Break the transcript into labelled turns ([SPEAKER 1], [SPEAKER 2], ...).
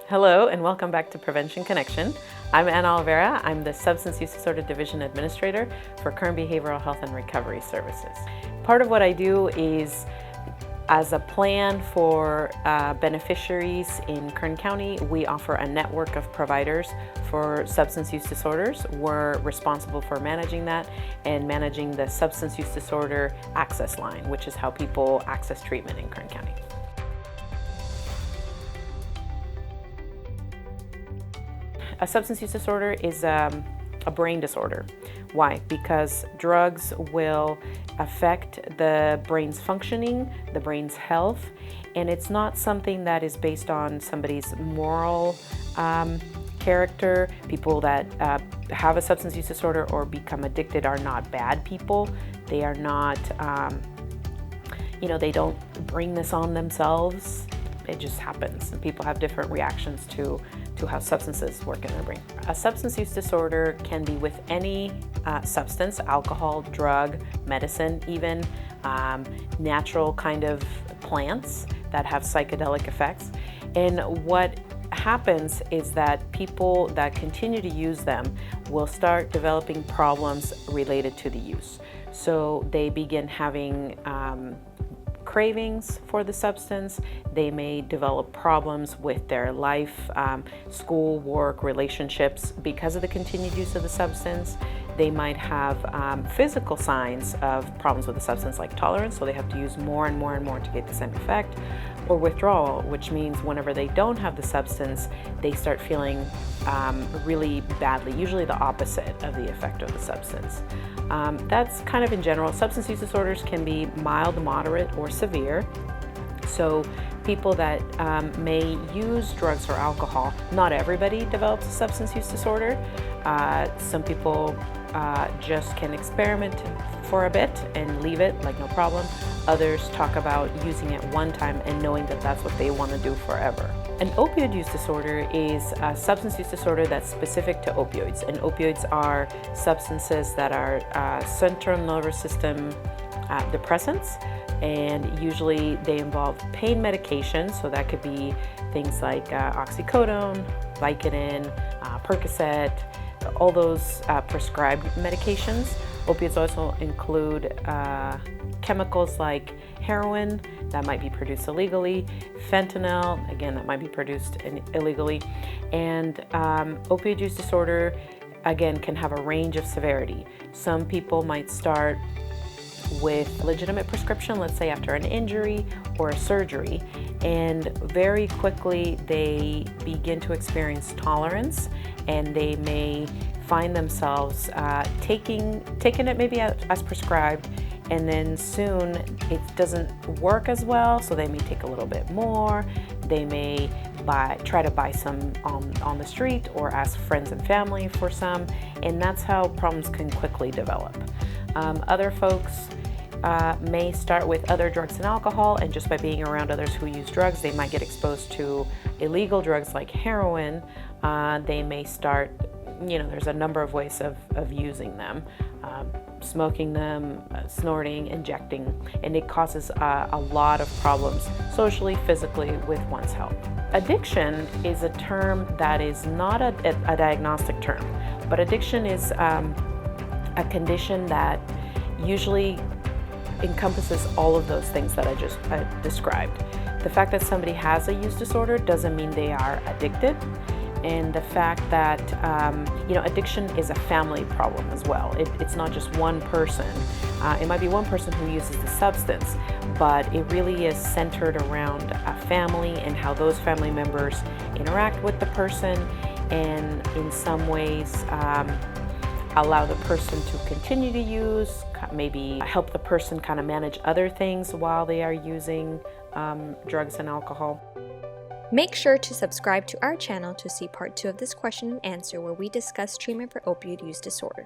[SPEAKER 1] Hello and welcome back to Prevention Connection. I'm Ana Olvera. I'm the Substance Use Disorder Division Administrator for Kern Behavioral Health and Recovery Services. Part of what I do is, as a plan for beneficiaries in Kern County, we offer a network of providers for substance use disorders. We're responsible for managing that and managing the substance use disorder access line, which is how people access treatment in Kern County. A substance use disorder is a brain disorder. Why? Because drugs will affect the brain's functioning, the brain's health, and it's not something that is based on somebody's moral character. People that have a substance use disorder or become addicted are not bad people. They are not, they don't bring this on themselves. It just happens, and people have different reactions to how substances work in their brain. A substance use disorder can be with any substance, alcohol, drug, medicine, even natural kind of plants that have psychedelic effects. And what happens is that people that continue to use them will start developing problems related to the use. So they begin having cravings for the substance. They may develop problems with their life, school, work, relationships because of the continued use of the substance. They might have physical signs of problems with the substance, like tolerance, so they have to use more and more and more to get the same effect, or withdrawal, which means whenever they don't have the substance, they start feeling really badly, usually the opposite of the effect of the substance. That's kind of in general. Substance use disorders can be mild, moderate, or severe. So people that may use drugs or alcohol, not everybody develops a substance use disorder. Some people just can experiment for a bit and leave it like no problem. Others talk about using it one time and knowing that that's what they want to do forever. An opioid use disorder is a substance use disorder that's specific to opioids. And opioids are substances that are central nervous system depressants. And usually they involve pain medication, so that could be things like oxycodone, Vicodin, Percocet, all those prescribed medications. Opioids also include chemicals like heroin that might be produced illegally, fentanyl, again, that might be produced illegally, and opioid use disorder, again, can have a range of severity. Some people might start with legitimate prescription, let's say after an injury or a surgery, and very quickly they begin to experience tolerance, and they may find themselves taking it maybe as prescribed, and then soon it doesn't work as well, so they may take a little bit more. They may try to buy some on the street or ask friends and family for some, and that's how problems can quickly develop. Other folks may start with other drugs and alcohol, and just by being around others who use drugs, they might get exposed to illegal drugs like heroin. They may start, there's a number of ways of using them, smoking them, snorting, injecting, and it causes a lot of problems socially, physically, with one's health. Addiction is a term that is not a diagnostic term, but addiction is a condition that usually encompasses all of those things that I just described. The fact that somebody has a use disorder doesn't mean they are addicted, and the fact that addiction is a family problem as well. It's not just one person. It might be one person who uses the substance, but it really is centered around a family and how those family members interact with the person, and in some ways allow the person to continue to use, maybe help the person kind of manage other things while they are using drugs and alcohol.
[SPEAKER 2] Make sure to subscribe to our channel to see part 2 of this question and answer, where we discuss treatment for opioid use disorder.